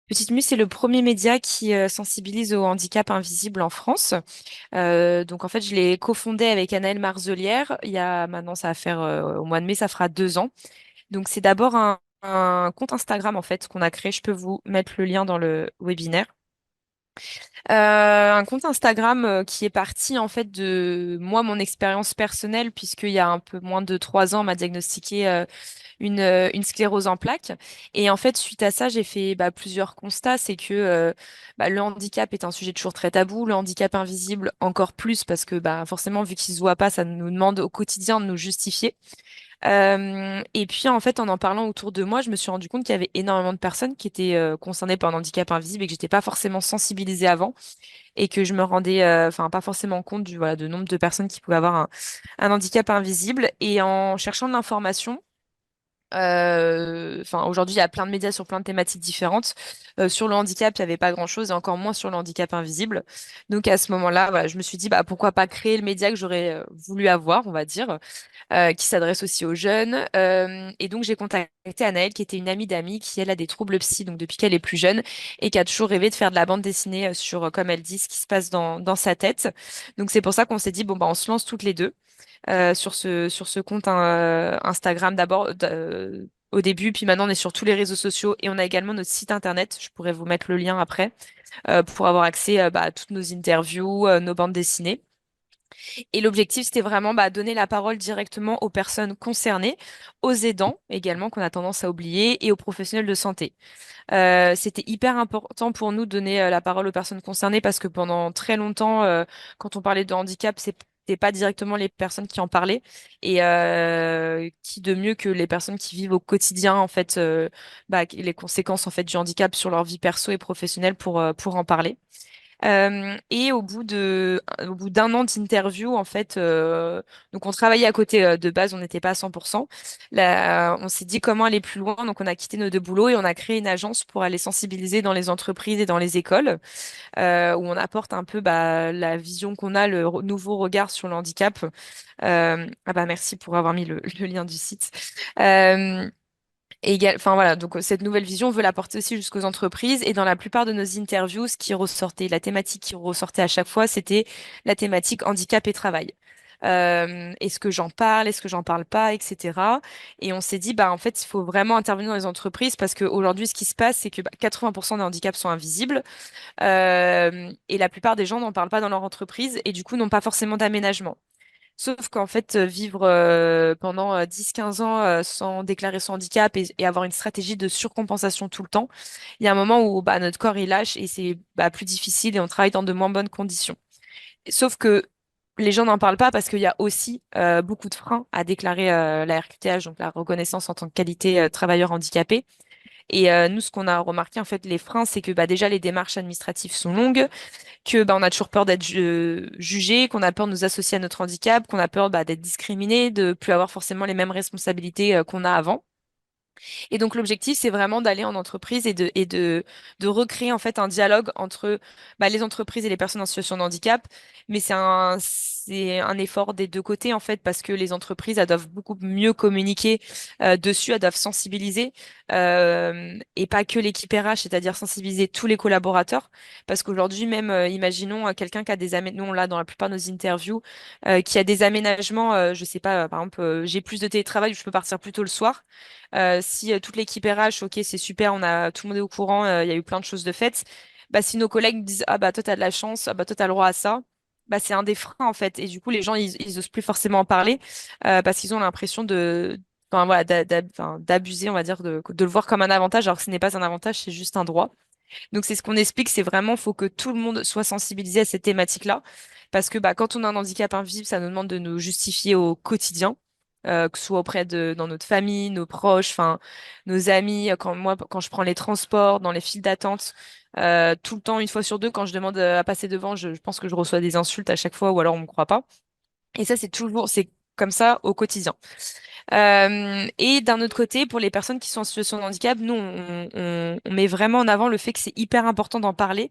Petite Mue, c'est le premier média qui sensibilise au handicap invisible en France. Donc en fait, je l'ai cofondé avec Anaëlle Marzelière. Il y a maintenant, ça va faire au mois de mai, ça fera 2 ans. Donc c'est d'abord un compte Instagram en fait qu'on a créé. Je peux vous mettre le lien dans le webinaire. Un compte Instagram qui est parti en fait de moi, mon expérience personnelle, puisqu'il y a un peu moins de 3 ans, on m'a diagnostiqué une sclérose en plaques. Et en fait, suite à ça, j'ai fait plusieurs constats. C'est que le handicap est un sujet toujours très tabou, le handicap invisible encore plus, parce que forcément, vu qu'il se voit pas, ça nous demande au quotidien de nous justifier. Et puis en fait, en parlant autour de moi, je me suis rendu compte qu'il y avait énormément de personnes qui étaient concernées par un handicap invisible et que j'étais pas forcément sensibilisée avant et que je me rendais, enfin pas forcément compte du voilà de nombre de personnes qui pouvaient avoir un handicap invisible. Et en cherchant de l'information, aujourd'hui, il y a plein de médias sur plein de thématiques différentes. Sur le handicap, il n'y avait pas grand-chose, et encore moins sur le handicap invisible. Donc à ce moment-là, voilà, je me suis dit, pourquoi pas créer le média que j'aurais voulu avoir, on va dire, qui s'adresse aussi aux jeunes. Et donc j'ai contacté Anaëlle, qui était une amie d'amis, qui elle a des troubles psy, donc depuis qu'elle est plus jeune, et qui a toujours rêvé de faire de la bande dessinée sur, comme elle dit, ce qui se passe dans sa tête. Donc c'est pour ça qu'on s'est dit, bon, on se lance toutes les deux sur ce compte Instagram d'abord au début, puis maintenant on est sur tous les réseaux sociaux et on a également notre site internet. Je pourrais vous mettre le lien après pour avoir accès à toutes nos interviews, nos bandes dessinées. Et l'objectif, c'était vraiment donner la parole directement aux personnes concernées, aux aidants également qu'on a tendance à oublier et aux professionnels de santé. C'était hyper important pour nous de donner la parole aux personnes concernées parce que pendant très longtemps, quand on parlait de handicap, c'était pas directement les personnes qui en parlaient et qui de mieux que les personnes qui vivent au quotidien en fait les conséquences en fait du handicap sur leur vie perso et professionnelle pour en parler. Et au bout d'un an d'interview, en fait, donc on travaillait à côté de base, on n'était pas à 100%. Là, on s'est dit comment aller plus loin, donc on a quitté nos deux boulots et on a créé une agence pour aller sensibiliser dans les entreprises et dans les écoles, où on apporte un peu la vision qu'on a, le nouveau regard sur le handicap. Merci pour avoir mis le lien du site. Euh, Enfin voilà, donc cette nouvelle vision, on veut la porter aussi jusqu'aux entreprises. Et dans la plupart de nos interviews, ce qui ressortait, la thématique qui ressortait à chaque fois, c'était la thématique handicap et travail. Est-ce que j'en parle, est-ce que j'en parle pas, etc. Et on s'est dit, en fait, il faut vraiment intervenir dans les entreprises parce qu'aujourd'hui, ce qui se passe, c'est que 80% des handicaps sont invisibles et la plupart des gens n'en parlent pas dans leur entreprise et du coup n'ont pas forcément d'aménagement. Sauf qu'en fait, vivre pendant 10-15 ans sans déclarer son handicap et avoir une stratégie de surcompensation tout le temps, il y a un moment où notre corps il lâche et c'est plus difficile et on travaille dans de moins bonnes conditions. Sauf que les gens n'en parlent pas parce qu'il y a aussi beaucoup de freins à déclarer la RQTH, donc la reconnaissance en tant que qualité travailleur handicapé. Et nous, ce qu'on a remarqué, en fait, les freins, c'est que déjà les démarches administratives sont longues, que on a toujours peur d'être jugé, qu'on a peur de nous associer à notre handicap, qu'on a peur d'être discriminé, de plus avoir forcément les mêmes responsabilités qu'on a avant. Et donc l'objectif, c'est vraiment d'aller en entreprise et de recréer en fait un dialogue entre les entreprises et les personnes en situation de handicap. Mais c'est un effort des deux côtés en fait, parce que les entreprises, elles doivent beaucoup mieux communiquer dessus, elles doivent sensibiliser et pas que l'équipe RH, c'est-à-dire sensibiliser tous les collaborateurs. Parce qu'aujourd'hui, même, imaginons quelqu'un qui a des aménagements, nous on l'a dans la plupart de nos interviews, qui a des aménagements, je sais pas, par exemple, j'ai plus de télétravail, je peux partir plus tôt le soir. Si toute l'équipe RH, ok, c'est super, on a tout le monde est au courant, il y a eu plein de choses de faites. Si nos collègues me disent ah toi t'as de la chance, ah toi t'as le droit à ça, c'est un des freins en fait. Et du coup les gens ils osent plus forcément en parler parce qu'ils ont l'impression enfin, voilà, enfin, d'abuser, on va dire, de le voir comme un avantage alors que ce n'est pas un avantage, c'est juste un droit. Donc c'est ce qu'on explique, c'est vraiment faut que tout le monde soit sensibilisé à cette thématique-là, parce que quand on a un handicap invisible, ça nous demande de nous justifier au quotidien, que ce soit auprès de dans notre famille, nos proches, enfin nos amis. Quand je prends les transports, dans les files d'attente, tout le temps, une fois sur deux, quand je demande à passer devant, je pense que je reçois des insultes à chaque fois, ou alors on me croit pas. Et ça c'est comme ça au quotidien. Et d'un autre côté, pour les personnes qui sont en situation de handicap, nous, on met vraiment en avant le fait que c'est hyper important d'en parler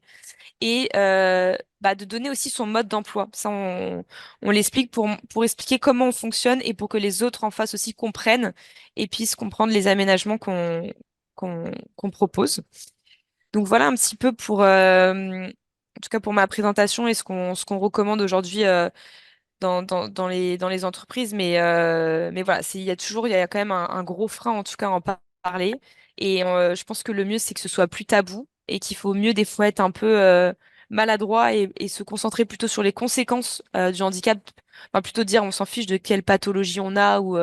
et de donner aussi son mode d'emploi. Ça, on l'explique pour expliquer comment on fonctionne et pour que les autres en face aussi comprennent et puissent comprendre les aménagements qu'on propose. Donc voilà un petit peu pour, en tout cas pour ma présentation et ce qu'on recommande aujourd'hui dans les entreprises. Mais voilà, il y a quand même un gros frein en tout cas à en parler. Et je pense que le mieux, c'est que ce soit plus tabou et qu'il faut mieux des fois être un peu maladroit et se concentrer plutôt sur les conséquences du handicap. Enfin, plutôt dire on s'en fiche de quelle pathologie on a ou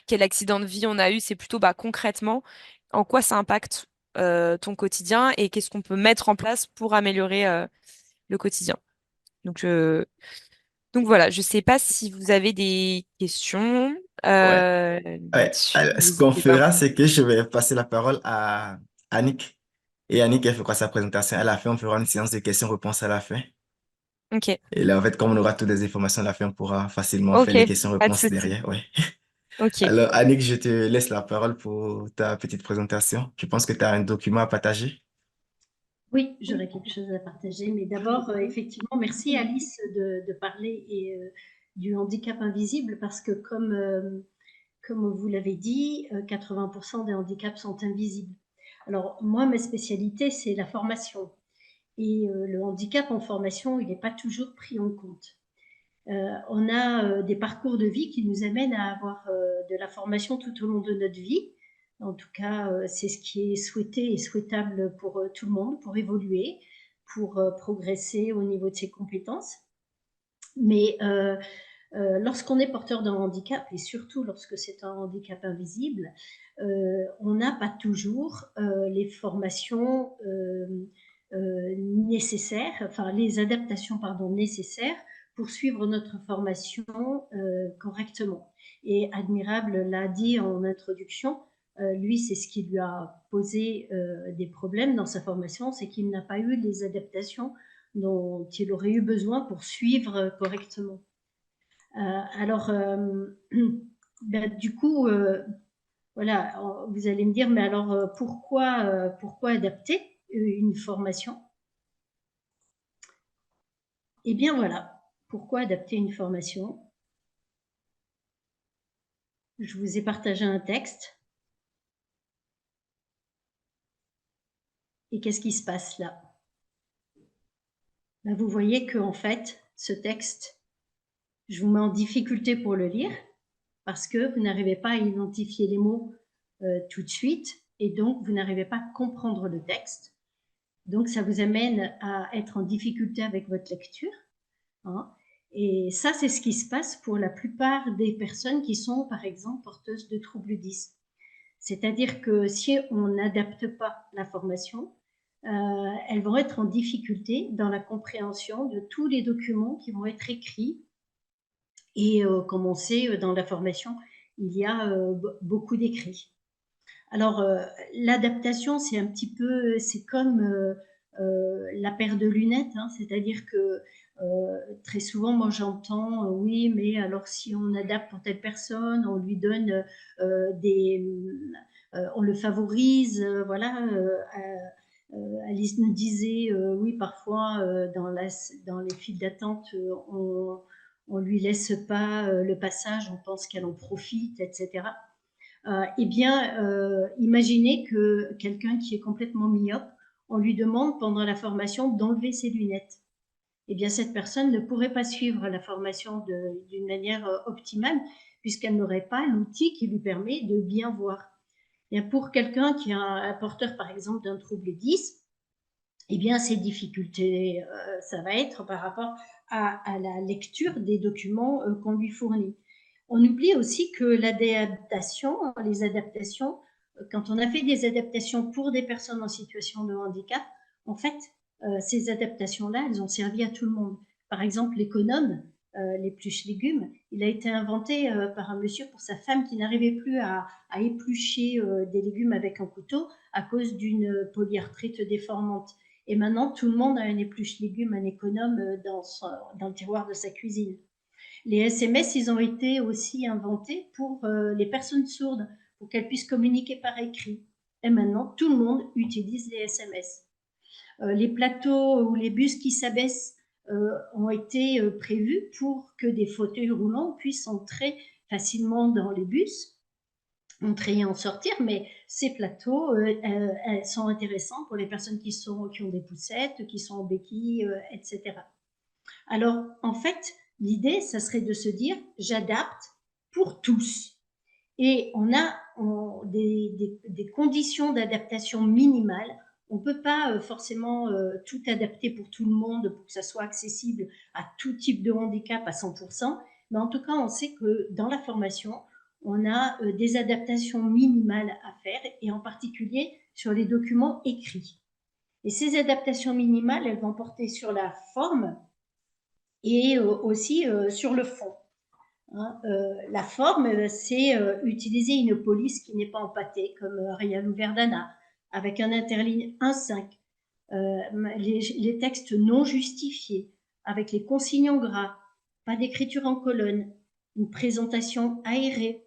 quel accident de vie on a eu. C'est plutôt bah, concrètement en quoi ça impacte ton quotidien et qu'est-ce qu'on peut mettre en place pour améliorer le quotidien. Donc, donc voilà, je ne sais pas si vous avez des questions Ouais. Ouais. là-dessus. Alors, ce qu'on N'hésitez pas. fera, c'est que je vais passer la parole à Annick. Et Annick, elle fera sa présentation. À la fin, on fera une séance de questions-réponses à la fin. Ok, Et là, en fait, comme on aura toutes les informations à la fin, on pourra facilement faire ok, les pas de questions-réponses souci. derrière. Ouais. Ok. Alors, Annick, je te laisse la parole pour ta petite présentation. Je pense que tu as un document à partager. Oui, j'aurais quelque chose à partager, mais d'abord, effectivement, merci Alice de parler du handicap invisible parce que comme vous l'avez dit, 80% des handicaps sont invisibles. Alors moi, ma spécialité, c'est la formation. Et le handicap en formation, il n'est pas toujours pris en compte. On a des parcours de vie qui nous amènent à avoir de la formation tout au long de notre vie. En tout cas, c'est ce qui est souhaité et souhaitable pour tout le monde, pour évoluer, pour progresser au niveau de ses compétences. Mais lorsqu'on est porteur d'un handicap, et surtout lorsque c'est un handicap invisible, on n'a pas toujours les formations nécessaires, enfin les adaptations pardon, nécessaires pour suivre notre formation correctement. Et Admirable l'a dit en introduction, lui, c'est ce qui lui a posé des problèmes dans sa formation, c'est qu'il n'a pas eu les adaptations dont il aurait eu besoin pour suivre correctement. Alors, ben, du coup, voilà, vous allez me dire, mais alors pourquoi adapter une formation? Eh bien voilà, pourquoi adapter une formation? Je vous ai partagé un texte. Et qu'est-ce qui se passe là? Ben, vous voyez que en fait, ce texte, je vous mets en difficulté pour le lire parce que vous n'arrivez pas à identifier les mots tout de suite et donc vous n'arrivez pas à comprendre le texte. Donc, ça vous amène à être en difficulté avec votre lecture. Hein. Et ça, c'est ce qui se passe pour la plupart des personnes qui sont, par exemple, porteuses de troubles 10. C'est-à-dire que si on n'adapte pas la formation, elles vont être en difficulté dans la compréhension de tous les documents qui vont être écrits. Et comme on sait, dans la formation, il y a beaucoup d'écrits. Alors, l'adaptation, c'est un petit peu, c'est comme la paire de lunettes, hein, c'est-à-dire que très souvent, moi j'entends, oui, mais alors si on adapte pour telle personne, on lui donne on le favorise, voilà. Alice nous disait, oui, parfois dans les files d'attente, on lui laisse pas le passage, on pense qu'elle en profite, etc. Eh bien, imaginez que quelqu'un qui est complètement myope, on lui demande pendant la formation d'enlever ses lunettes. Eh bien, cette personne ne pourrait pas suivre la formation d'une manière optimale puisqu'elle n'aurait pas l'outil qui lui permet de bien voir. Et pour quelqu'un qui est un porteur, par exemple, d'un trouble 10, eh bien, ses difficultés, ça va être par rapport à la lecture des documents qu'on lui fournit. On oublie aussi que l'adaptation, les adaptations, quand on a fait des adaptations pour des personnes en situation de handicap, en fait, ces adaptations-là, elles ont servi à tout le monde. Par exemple, l'économe, l'épluche légumes, il a été inventé par un monsieur pour sa femme qui n'arrivait plus à éplucher des légumes avec un couteau à cause d'une polyarthrite déformante. Et maintenant, tout le monde a un épluche légumes, un économe dans le tiroir de sa cuisine. Les SMS, ils ont été aussi inventés pour les personnes sourdes, pour qu'elles puissent communiquer par écrit. Et maintenant, tout le monde utilise les SMS. Les plateaux ou les bus qui s'abaissent ont été prévus pour que des fauteuils roulants puissent entrer facilement dans les bus. entrer et en sortir, mais ces plateaux elles sont intéressants pour les personnes qui ont des poussettes, qui sont en béquille, etc. Alors, en fait, l'idée, ça serait de se dire, j'adapte pour tous. Et on a des conditions d'adaptation minimales. On ne peut pas forcément tout adapter pour tout le monde, pour que ça soit accessible à tout type de handicap à 100%. Mais en tout cas, on sait que dans la formation, on a des adaptations minimales à faire, et en particulier sur les documents écrits. Et ces adaptations minimales, elles vont porter sur la forme et aussi sur le fond. Hein, la forme, c'est utiliser une police qui n'est pas empâtée, comme Real ou Verdana, avec un interligne 1,5, les textes non justifiés, avec les consignes en gras, pas d'écriture en colonne, une présentation aérée,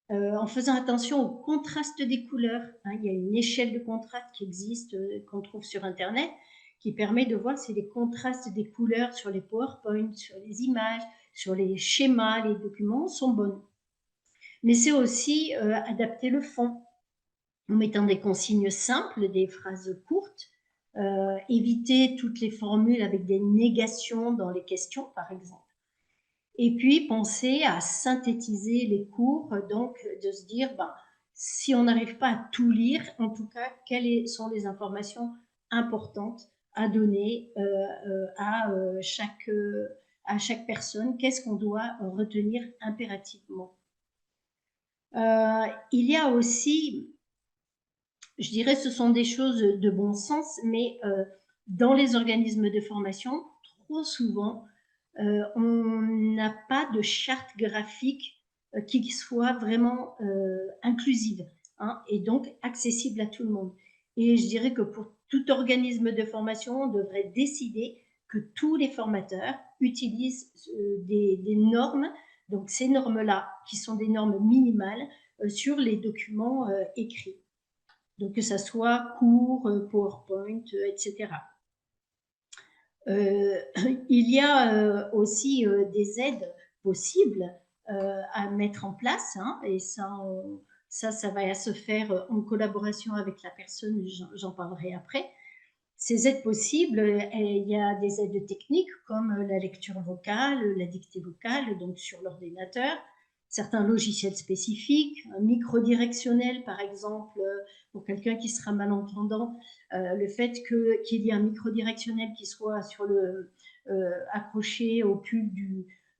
en faisant attention au contraste des couleurs. Hein, il y a une échelle de contraste qui existe, qu'on trouve sur Internet, qui permet de voir si les contrastes des couleurs sur les PowerPoint, sur les images, sur les schémas, les documents sont bonnes. Mais c'est aussi adapter le fond, en mettant des consignes simples, des phrases courtes, éviter toutes les formules avec des négations dans les questions, par exemple. Et puis, penser à synthétiser les cours, donc de se dire, si on n'arrive pas à tout lire, en tout cas, quelles sont les informations importantes à donner à chaque personne, qu'est-ce qu'on doit retenir impérativement. Il y a aussi, je dirais, ce sont des choses de bon sens, mais dans les organismes de formation, trop souvent, on n'a pas de charte graphique qui soit vraiment inclusive, hein, et donc accessible à tout le monde. Et je dirais que pour tout organisme de formation, on devrait décider que tous les formateurs utilisent des normes, donc ces normes-là, qui sont des normes minimales, sur les documents écrits. Donc que ça soit cours, PowerPoint, etc. Il y a aussi des aides possibles à mettre en place, hein, et ça va se faire en collaboration avec la personne, j'en parlerai après. Ces aides possibles, il y a des aides techniques comme la lecture vocale, la dictée vocale, donc sur l'ordinateur, certains logiciels spécifiques, un microdirectionnel par exemple, pour quelqu'un qui sera malentendant, le fait qu'il y ait un microdirectionnel qui soit accroché au pull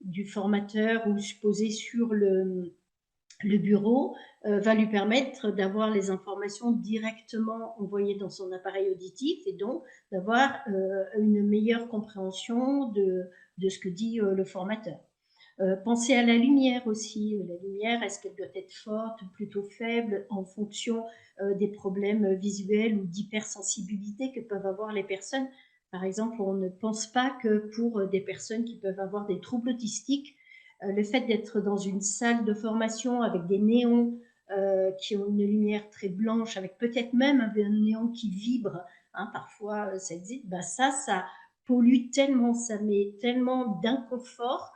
du formateur ou posé sur le bureau va lui permettre d'avoir les informations directement envoyées dans son appareil auditif, et donc d'avoir une meilleure compréhension de ce que dit le formateur. Pensez à la lumière aussi. La lumière, est-ce qu'elle doit être forte ou plutôt faible en fonction des problèmes visuels ou d'hypersensibilité que peuvent avoir les personnes. Par exemple, on ne pense pas que pour des personnes qui peuvent avoir des troubles autistiques, le fait d'être dans une salle de formation avec des néons qui ont une lumière très blanche, avec peut-être même un néon qui vibre, hein, parfois ça existe, ça pollue tellement, ça met tellement d'inconfort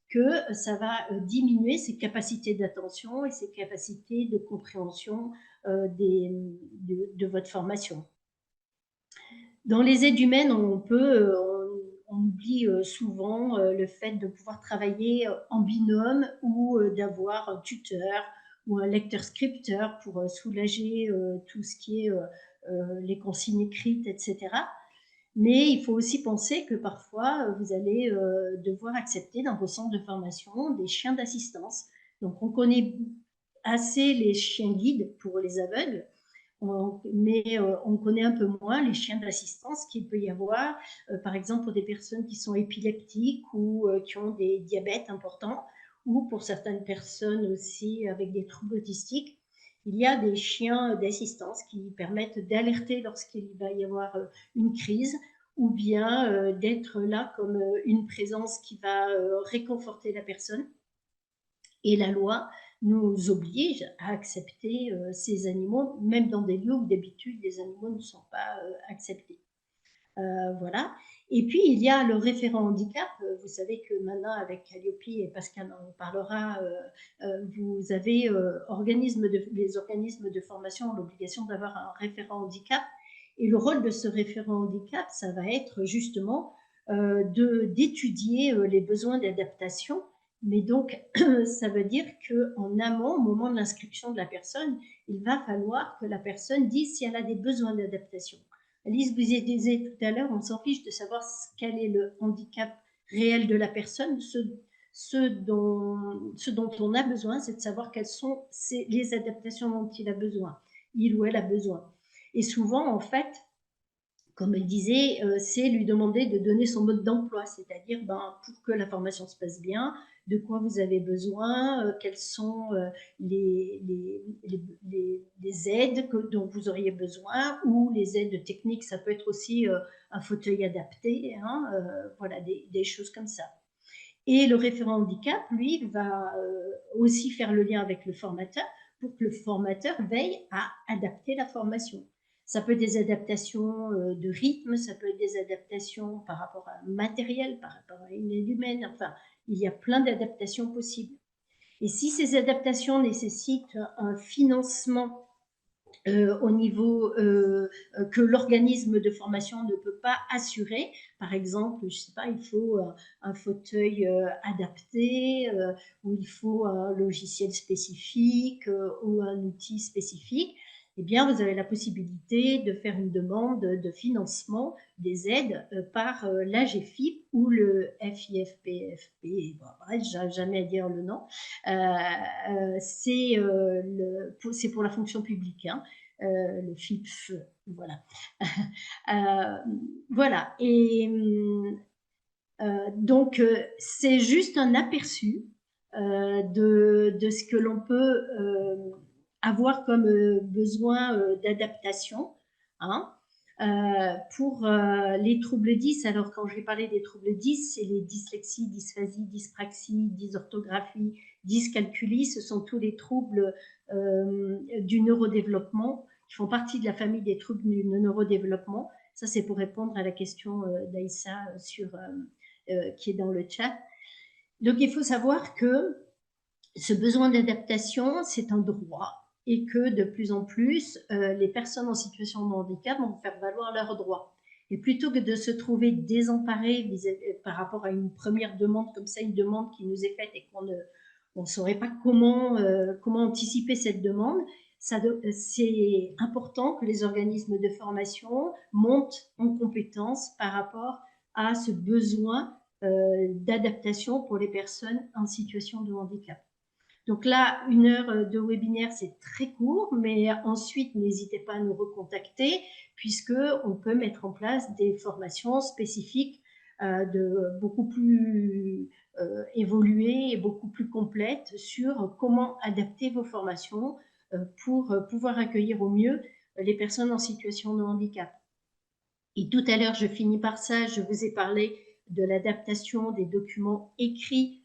que ça va diminuer ses capacités d'attention et ses capacités de compréhension de votre formation. Dans les aides humaines, on oublie souvent le fait de pouvoir travailler en binôme ou d'avoir un tuteur ou un lecteur-scripteur pour soulager tout ce qui est les consignes écrites, etc. Mais il faut aussi penser que parfois, vous allez devoir accepter dans vos centres de formation des chiens d'assistance. Donc, on connaît assez les chiens guides pour les aveugles, mais on connaît un peu moins les chiens d'assistance qu'il peut y avoir, par exemple pour des personnes qui sont épileptiques ou qui ont des diabètes importants, ou pour certaines personnes aussi avec des troubles autistiques. Il y a des chiens d'assistance qui permettent d'alerter lorsqu'il va y avoir une crise, ou bien d'être là comme une présence qui va réconforter la personne. Et la loi nous oblige à accepter ces animaux, même dans des lieux où d'habitude les animaux ne sont pas acceptés. Voilà. Et puis, il y a le référent handicap. Vous savez que maintenant, avec Calliope, et Pascal en parlera, vous avez les organismes de formation ont l'obligation d'avoir un référent handicap. Et le rôle de ce référent handicap, ça va être justement d'étudier les besoins d'adaptation. Mais donc, ça veut dire qu'en amont, au moment de l'inscription de la personne, il va falloir que la personne dise si elle a des besoins d'adaptation. Alice, vous disait tout à l'heure, on s'en fiche de savoir quel est le handicap réel de la personne. Ce dont on a besoin, c'est de savoir quelles sont les adaptations dont il a besoin, il ou elle a besoin. Et souvent, en fait, comme elle disait, c'est lui demander de donner son mode d'emploi, c'est-à-dire pour que la formation se passe bien, de quoi vous avez besoin, quelles sont les, aides dont vous auriez besoin, ou les aides techniques, ça peut être aussi un fauteuil adapté, hein, voilà, des choses comme ça. Et le référent handicap, lui, va aussi faire le lien avec le formateur pour que le formateur veille à adapter la formation. Ça peut être des adaptations de rythme, ça peut être des adaptations par rapport à un matériel, par rapport à une aide humaine, enfin, il y a plein d'adaptations possibles. Et si ces adaptations nécessitent un financement au niveau que l'organisme de formation ne peut pas assurer. Par exemple, je ne sais pas, il faut un fauteuil adapté, ou il faut un logiciel spécifique ou un outil spécifique. Eh bien, vous avez la possibilité de faire une demande de financement des aides par l'AGFIP ou le FIFPFP. Bon, bref, jamais à dire le nom. C'est pour la fonction publique, hein, le FIPF, voilà. Voilà. Et donc, c'est juste un aperçu de ce que l'on peut avoir comme besoin d'adaptation, hein, pour les troubles 10. Alors, quand je vais parler des troubles 10, c'est les dyslexies, dysphasies, dyspraxies, dysorthographies, dyscalculies. Ce sont tous les troubles du neurodéveloppement qui font partie de la famille des troubles du neurodéveloppement. Ça, c'est pour répondre à la question d'Aïssa qui est dans le chat. Donc, il faut savoir que ce besoin d'adaptation, c'est un droit, et que de plus en plus, les personnes en situation de handicap vont faire valoir leurs droits. Et plutôt que de se trouver désemparés par rapport à une première demande comme ça, une demande qui nous est faite et qu'on ne saurait pas comment anticiper cette demande, c'est important que les organismes de formation montent en compétence par rapport à ce besoin d'adaptation pour les personnes en situation de handicap. Donc là, 1 heure de webinaire, c'est très court, mais ensuite, n'hésitez pas à nous recontacter, puisqu'on peut mettre en place des formations spécifiques beaucoup plus évoluées et beaucoup plus complètes sur comment adapter vos formations pour pouvoir accueillir au mieux les personnes en situation de handicap. Et tout à l'heure, je finis par ça, je vous ai parlé de l'adaptation des documents écrits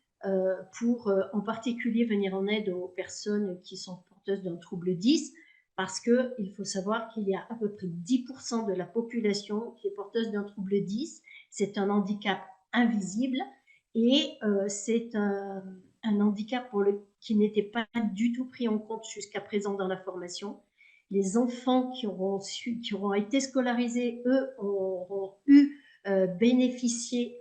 pour en particulier venir en aide aux personnes qui sont porteuses d'un trouble 10, parce qu'il faut savoir qu'il y a à peu près 10% de la population qui est porteuse d'un trouble 10. C'est un handicap invisible, et c'est un handicap qui n'était pas du tout pris en compte jusqu'à présent dans la formation. Les enfants qui auront été scolarisés, eux, auront pu bénéficier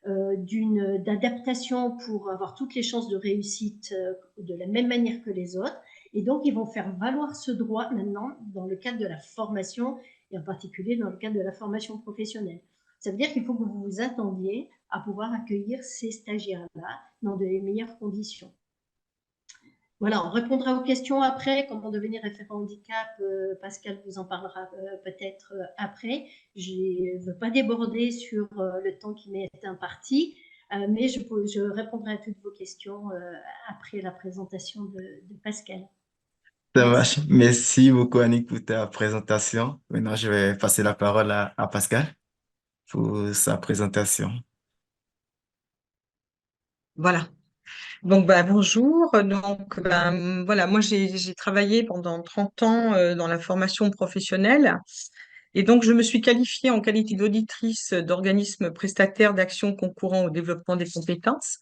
d'adaptation pour avoir toutes les chances de réussite de la même manière que les autres. Et donc, ils vont faire valoir ce droit maintenant dans le cadre de la formation, et en particulier dans le cadre de la formation professionnelle. Ça veut dire qu'il faut que vous vous attendiez à pouvoir accueillir ces stagiaires-là dans de meilleures conditions. Voilà, on répondra aux questions après, comment devenir référent handicap. Pascal vous en parlera peut-être après. Je ne veux pas déborder sur le temps qui m'est imparti, mais je répondrai à toutes vos questions après la présentation de Pascal. Ça marche. Merci beaucoup, Annick, pour ta présentation. Maintenant, je vais passer la parole à Pascal pour sa présentation. Voilà. Donc, bonjour. Donc, voilà, moi, j'ai travaillé pendant 30 ans dans la formation professionnelle. Et donc, je me suis qualifiée en qualité d'auditrice d'organismes prestataires d'actions concourant au développement des compétences.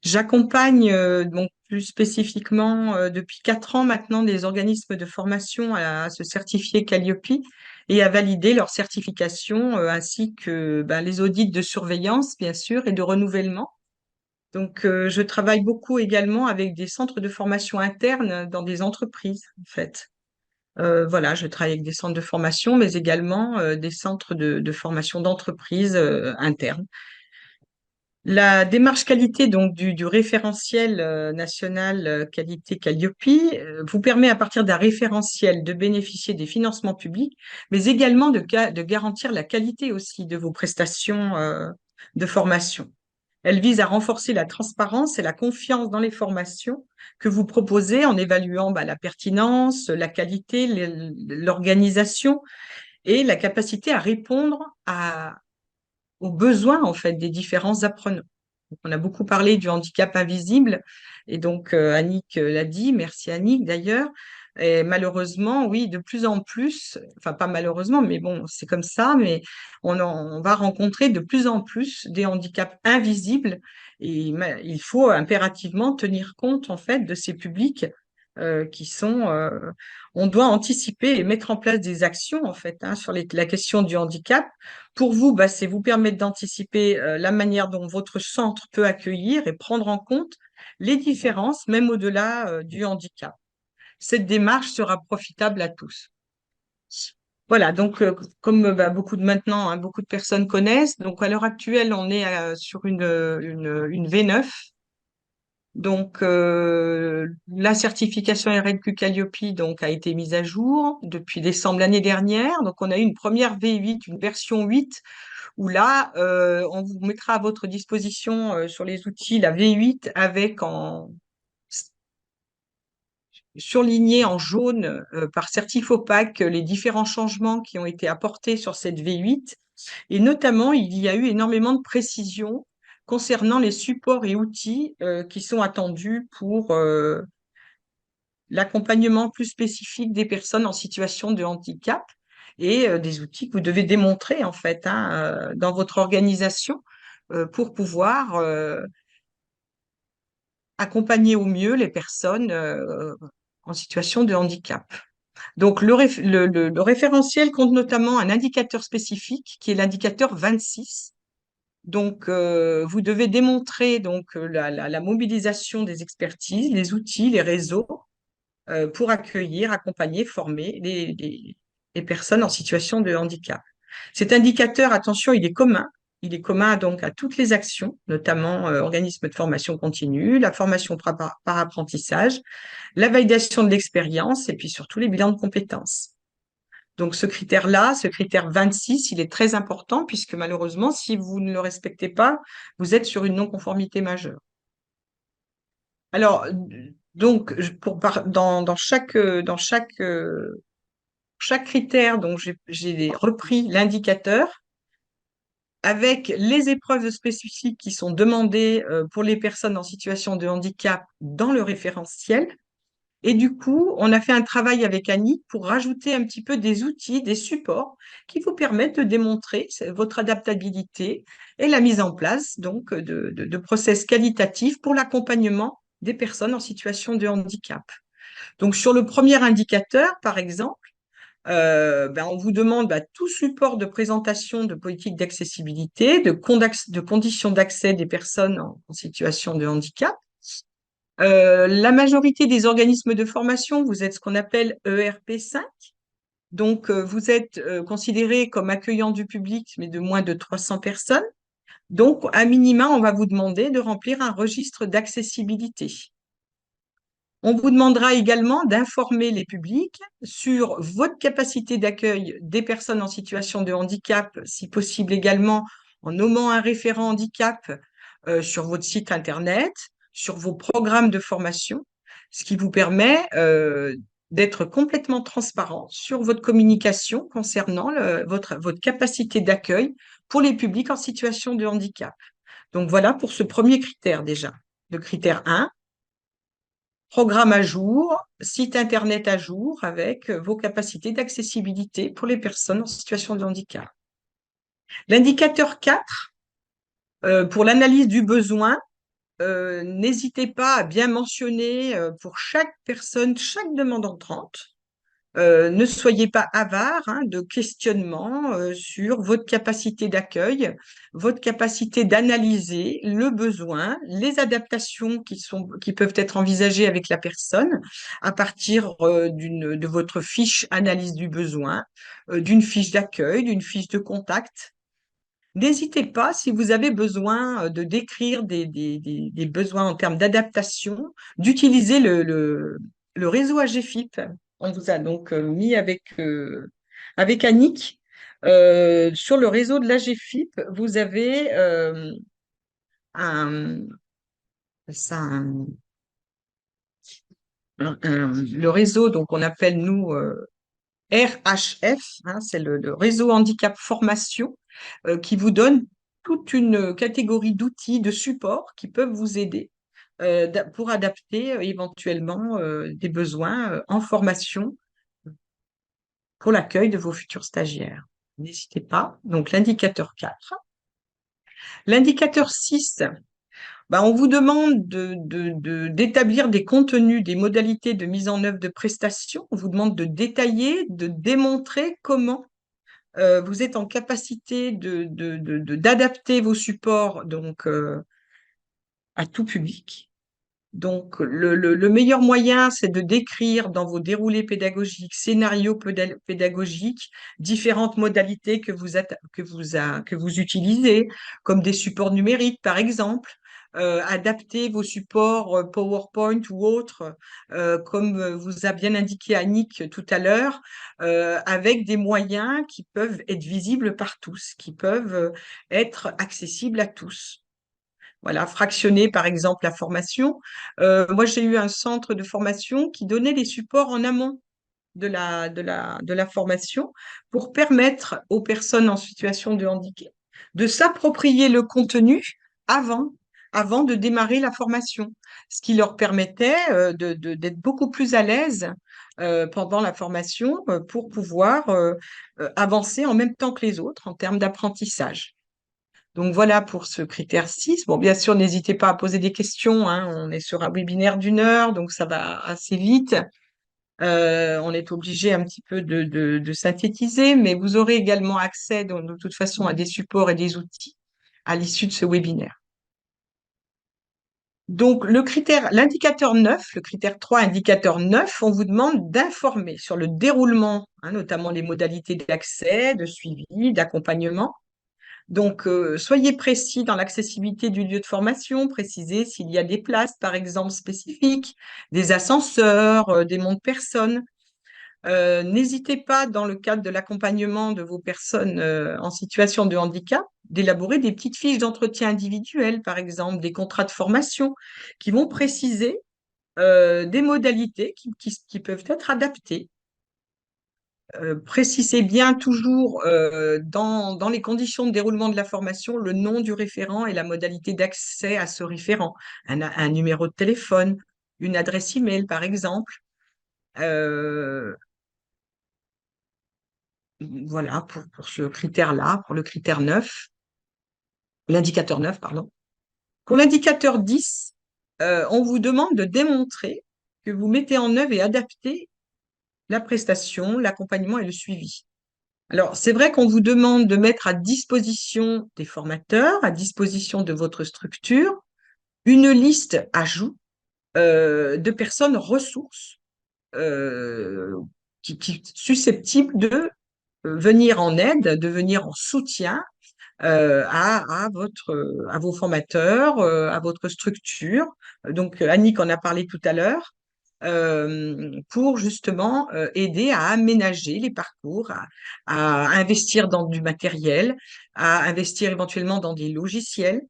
J'accompagne donc plus spécifiquement depuis 4 ans maintenant des organismes de formation à se certifier Calliope et à valider leur certification, ainsi que les audits de surveillance, bien sûr, et de renouvellement. Donc, je travaille beaucoup également avec des centres de formation internes dans des entreprises, en fait. Voilà, je travaille avec des centres de formation, mais également des centres de formation d'entreprises internes. La démarche qualité donc du référentiel national qualité Calliope vous permet à partir d'un référentiel de bénéficier des financements publics, mais également de garantir la qualité aussi de vos prestations de formation. Elle vise à renforcer la transparence et la confiance dans les formations que vous proposez en évaluant la pertinence, la qualité, l'organisation et la capacité à répondre aux besoins en fait des différents apprenants. Donc, on a beaucoup parlé du handicap invisible et donc Annick l'a dit, merci Annick d'ailleurs. Et malheureusement, oui, de plus en plus, enfin pas malheureusement, mais bon, c'est comme ça, mais on va rencontrer de plus en plus des handicaps invisibles et il faut impérativement tenir compte en fait de ces publics qui sont, on doit anticiper et mettre en place des actions en fait sur la question du handicap. Pour vous, c'est vous permettre d'anticiper la manière dont votre centre peut accueillir et prendre en compte les différences, même au-delà du handicap. Cette démarche sera profitable à tous. Voilà, donc comme beaucoup de maintenant, beaucoup de personnes connaissent, donc à l'heure actuelle, on est sur une V9. Donc la certification RNQ Calliope donc a été mise à jour depuis décembre l'année dernière. Donc on a eu une première V8, une version 8 où là, on vous mettra à votre disposition sur les outils la V8 avec surligné en jaune par Certifopac les différents changements qui ont été apportés sur cette V8. Et notamment, il y a eu énormément de précisions concernant les supports et outils qui sont attendus pour l'accompagnement plus spécifique des personnes en situation de handicap et des outils que vous devez démontrer en fait dans votre organisation pour pouvoir accompagner au mieux les personnes en situation de handicap. Donc, le référentiel compte notamment un indicateur spécifique qui est l'indicateur 26. Donc, vous devez démontrer donc la mobilisation des expertises, les outils, les réseaux pour accueillir, accompagner, former les personnes en situation de handicap. Cet indicateur, attention, il est commun. Il est commun donc à toutes les actions, notamment organismes de formation continue, la formation par apprentissage, la validation de l'expérience et puis surtout les bilans de compétences. Donc ce critère-là, ce critère 26, il est très important puisque malheureusement, si vous ne le respectez pas, vous êtes sur une non-conformité majeure. Alors, donc, dans chaque critère, donc j'ai repris l'indicateur avec les épreuves spécifiques qui sont demandées pour les personnes en situation de handicap dans le référentiel. Et du coup, on a fait un travail avec Annie pour rajouter un petit peu des outils, des supports qui vous permettent de démontrer votre adaptabilité et la mise en place donc de process qualitatifs pour l'accompagnement des personnes en situation de handicap. Donc, sur le premier indicateur, par exemple, on vous demande tout support de présentation de politique d'accessibilité, de conditions d'accès des personnes en situation de handicap. La majorité des organismes de formation, vous êtes ce qu'on appelle ERP5. Donc, vous êtes considéré comme accueillant du public, mais de moins de 300 personnes. Donc, à minima, on va vous demander de remplir un registre d'accessibilité. On vous demandera également d'informer les publics sur votre capacité d'accueil des personnes en situation de handicap, si possible également en nommant un référent handicap sur votre site Internet, sur vos programmes de formation, ce qui vous permet d'être complètement transparent sur votre communication concernant votre capacité d'accueil pour les publics en situation de handicap. Donc voilà pour ce premier critère déjà, le critère 1. programme à jour, site internet à jour avec vos capacités d'accessibilité pour les personnes en situation de handicap. L'indicateur 4, pour l'analyse du besoin, n'hésitez pas à bien mentionner pour chaque personne, chaque demande entrante. Ne soyez pas avare de questionnements sur votre capacité d'accueil, votre capacité d'analyser le besoin, les adaptations qui peuvent être envisagées avec la personne à partir de votre fiche analyse du besoin, d'une fiche d'accueil, d'une fiche de contact. N'hésitez pas, si vous avez besoin de décrire des besoins en termes d'adaptation, d'utiliser le réseau AGFIP. On vous a donc mis avec Annick sur le réseau de l'AGFIP. Vous avez un, ça, le réseau, donc on appelle nous RHF, c'est le réseau handicap formation, qui vous donne toute une catégorie d'outils, de supports qui peuvent vous aider pour adapter éventuellement des besoins en formation pour l'accueil de vos futurs stagiaires. N'hésitez pas. Donc, l'indicateur 4. L'indicateur 6, on vous demande d'établir des contenus, des modalités de mise en œuvre de prestations. On vous demande de détailler, de démontrer comment vous êtes en capacité d'adapter vos supports donc, à tout public. Donc, le meilleur moyen, c'est de décrire dans vos déroulés pédagogiques, scénarios pédagogiques, différentes modalités que vous utilisez, comme des supports numériques, par exemple. Adapter vos supports PowerPoint ou autres, comme vous a bien indiqué Annick tout à l'heure, avec des moyens qui peuvent être visibles par tous, qui peuvent être accessibles à tous. Voilà, fractionner par exemple la formation. Moi, j'ai eu un centre de formation qui donnait les supports en amont de la formation pour permettre aux personnes en situation de handicap de s'approprier le contenu avant, avant de démarrer la formation, ce qui leur permettait d'être beaucoup plus à l'aise pendant la formation pour pouvoir avancer en même temps que les autres en termes d'apprentissage. Donc voilà pour ce critère 6. Bon, bien sûr, n'hésitez pas à poser des questions, On est sur un webinaire d'1 heure, donc ça va assez vite. On est obligé un petit peu de synthétiser, mais vous aurez également accès de toute façon à des supports et des outils à l'issue de ce webinaire. Donc l'indicateur 9, le critère 3, indicateur 9, on vous demande d'informer sur le déroulement, notamment les modalités d'accès, de suivi, d'accompagnement. Donc, soyez précis dans l'accessibilité du lieu de formation, précisez s'il y a des places, par exemple, spécifiques, des ascenseurs, des monte-personnes. N'hésitez pas, dans le cadre de l'accompagnement de vos personnes en situation de handicap, d'élaborer des petites fiches d'entretien individuel, par exemple, des contrats de formation qui vont préciser des modalités qui peuvent être adaptées. Précisez bien toujours dans les conditions de déroulement de la formation le nom du référent et la modalité d'accès à ce référent, un numéro de téléphone, une adresse email par exemple. Voilà pour ce critère-là, pour le critère 9, l'indicateur 9, pardon. Pour l'indicateur 10, on vous demande de démontrer que vous mettez en œuvre et adaptez la prestation, l'accompagnement et le suivi. Alors, c'est vrai qu'on vous demande de mettre à disposition des formateurs, à disposition de votre structure, une liste ajout de personnes ressources qui susceptibles de venir en aide, de venir en soutien à vos formateurs, à votre structure. Donc, Annick en a parlé tout à l'heure. Pour justement aider à aménager les parcours, à investir dans du matériel, à investir éventuellement dans des logiciels,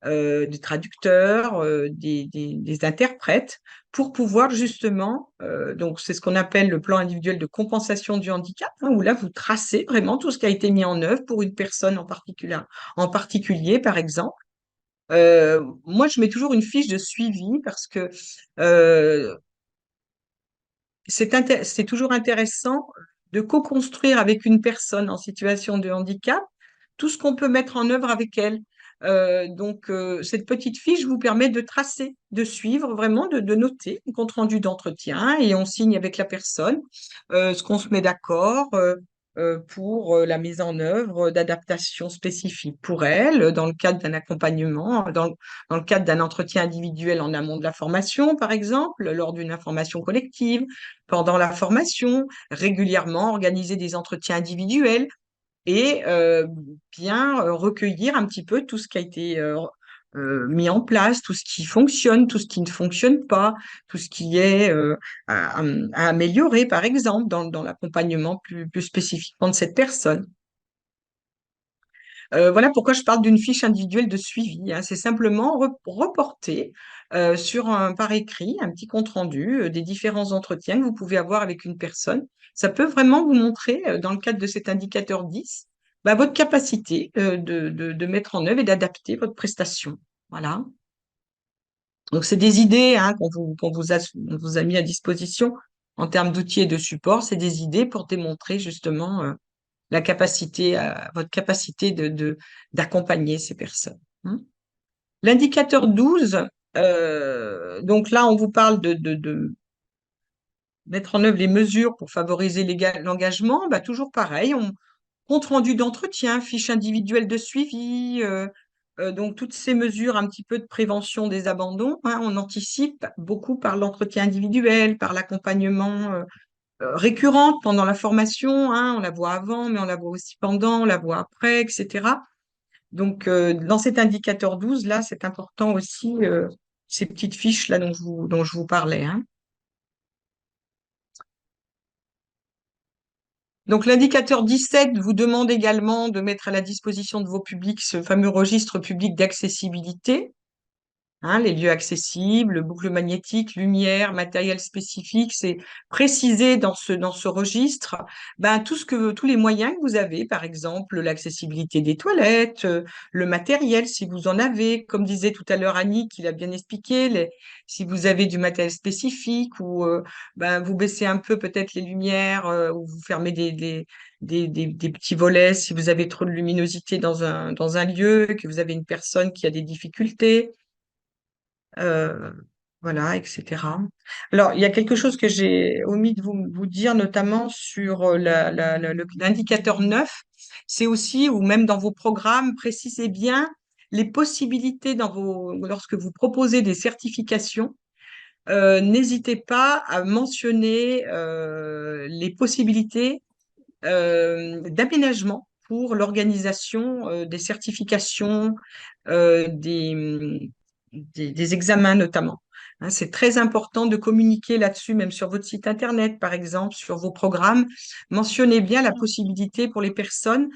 des traducteurs, des interprètes, pour pouvoir justement, donc c'est ce qu'on appelle le plan individuel de compensation du handicap, où là vous tracez vraiment tout ce qui a été mis en œuvre pour une personne en particulier par exemple, Moi, je mets toujours une fiche de suivi parce que euh, c'est toujours intéressant de co-construire avec une personne en situation de handicap tout ce qu'on peut mettre en œuvre avec elle. Cette petite fiche vous permet de tracer, de suivre vraiment, de noter un compte rendu d'entretien et on signe avec la personne ce qu'on se met d'accord pour la mise en œuvre d'adaptations spécifiques pour elle dans le cadre d'un accompagnement, dans le cadre d'un entretien individuel en amont de la formation, par exemple, lors d'une information collective, pendant la formation, régulièrement organiser des entretiens individuels et bien recueillir un petit peu tout ce qui a été mis en place, tout ce qui fonctionne, tout ce qui ne fonctionne pas, tout ce qui est à améliorer, par exemple, dans l'accompagnement plus spécifiquement de cette personne. Voilà pourquoi je parle d'une fiche individuelle de suivi, hein. C'est simplement reporter par écrit un petit compte-rendu des différents entretiens que vous pouvez avoir avec une personne. Ça peut vraiment vous montrer, dans le cadre de cet indicateur 10, bah, votre capacité de mettre en œuvre et d'adapter votre prestation. Voilà. Donc, c'est des idées hein, on vous a mis à disposition en termes d'outils et de support. C'est des idées pour démontrer justement votre capacité d'accompagner ces personnes, hein. L'indicateur 12, donc là, on vous parle de mettre en œuvre les mesures pour favoriser l'engagement. Bah, toujours pareil, compte rendu d'entretien, fiche individuelle de suivi, donc toutes ces mesures un petit peu de prévention des abandons, hein, on anticipe beaucoup par l'entretien individuel, par l'accompagnement récurrente pendant la formation, hein, on la voit avant, mais on la voit aussi pendant, on la voit après, etc. Donc, dans cet indicateur 12, là, c'est important aussi, ces petites fiches là dont je vous parlais, hein. Donc, l'indicateur 17 vous demande également de mettre à la disposition de vos publics ce fameux registre public d'accessibilité. Hein, les lieux accessibles, boucles magnétiques, lumière, matériel spécifique, c'est précisé dans ce registre ben, tous les moyens que vous avez, par exemple l'accessibilité des toilettes, le matériel si vous en avez, comme disait tout à l'heure Annie, qui l'a bien expliqué, si vous avez du matériel spécifique ou ben, vous baissez un peu peut-être les lumières ou vous fermez des petits volets si vous avez trop de luminosité dans un lieu, que vous avez une personne qui a des difficultés euh, voilà, etc. Alors, il y a quelque chose que j'ai omis de vous dire, notamment sur l'indicateur 9. C'est aussi, ou même dans vos programmes, précisez bien les possibilités lorsque vous proposez des certifications. N'hésitez pas à mentionner les possibilités d'aménagement pour l'organisation des certifications, euh, des, des examens notamment. Hein, c'est très important de communiquer là-dessus, même sur votre site Internet, par exemple, sur vos programmes. Mentionnez bien la possibilité pour les personnes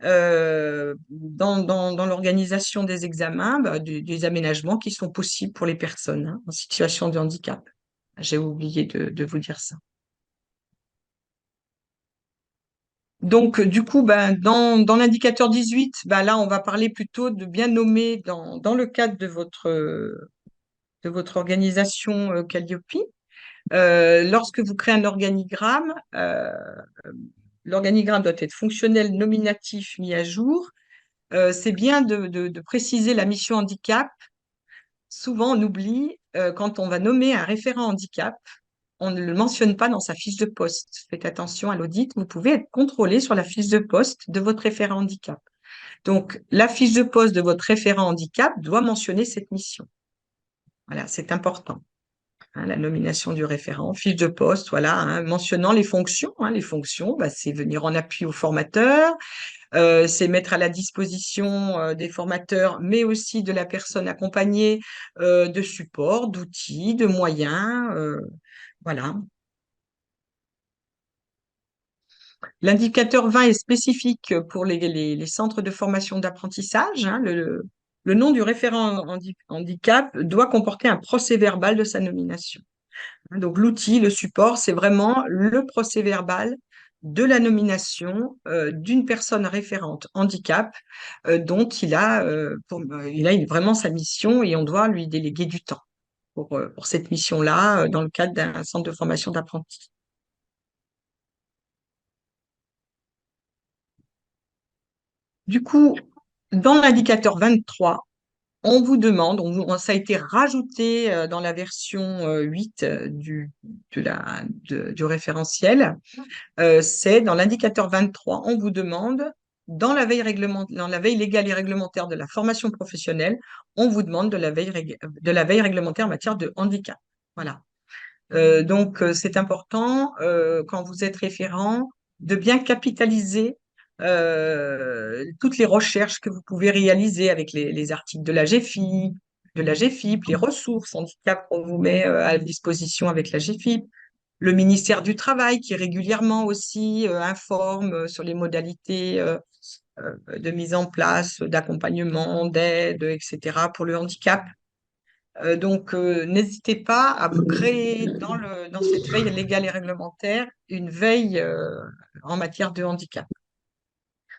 dans l'organisation des examens, bah, des aménagements qui sont possibles pour les personnes hein, en situation de handicap. J'ai oublié de vous dire ça. Donc, du coup, ben, dans l'indicateur 18, ben, là, on va parler plutôt de bien nommer dans le cadre de votre organisation Calliope. Lorsque vous créez un organigramme, l'organigramme doit être fonctionnel, nominatif, mis à jour. C'est bien de préciser la mission handicap. Souvent, on oublie, quand on va nommer un référent handicap, on ne le mentionne pas dans sa fiche de poste. Faites attention à l'audit, vous pouvez être contrôlé sur la fiche de poste de votre référent handicap. Donc, la fiche de poste de votre référent handicap doit mentionner cette mission. Voilà, c'est important. Hein, la nomination du référent, fiche de poste, voilà, hein, mentionnant les fonctions. Hein, les fonctions, bah, c'est venir en appui au formateur, c'est mettre à la disposition des formateurs, mais aussi de la personne accompagnée de support, d'outils, de moyens. Voilà. L'indicateur 20 est spécifique pour les centres de formation d'apprentissage. Hein. Le nom du référent handicap doit comporter un procès-verbal de sa nomination. Donc, l'outil, le support, c'est vraiment le procès-verbal de la nomination d'une personne référente handicap dont il a vraiment sa mission et on doit lui déléguer du temps pour cette mission-là dans le cadre d'un centre de formation d'apprentis. Du coup, dans l'indicateur 23, on vous demande, ça a été rajouté dans la version 8 du référentiel, c'est dans l'indicateur 23, on vous demande, dans la veille légale et réglementaire de la formation professionnelle, on vous demande de la veille réglementaire en matière de handicap. Voilà. Donc, c'est important, quand vous êtes référent, de bien capitaliser toutes les recherches que vous pouvez réaliser avec les articles de la GFIP, les ressources handicap qu'on vous met à disposition avec la GFIP, le ministère du Travail qui régulièrement aussi informe sur les modalités de mise en place, d'accompagnement, d'aide, etc. pour le handicap. Donc, n'hésitez pas à vous créer dans cette veille légale et réglementaire une veille en matière de handicap.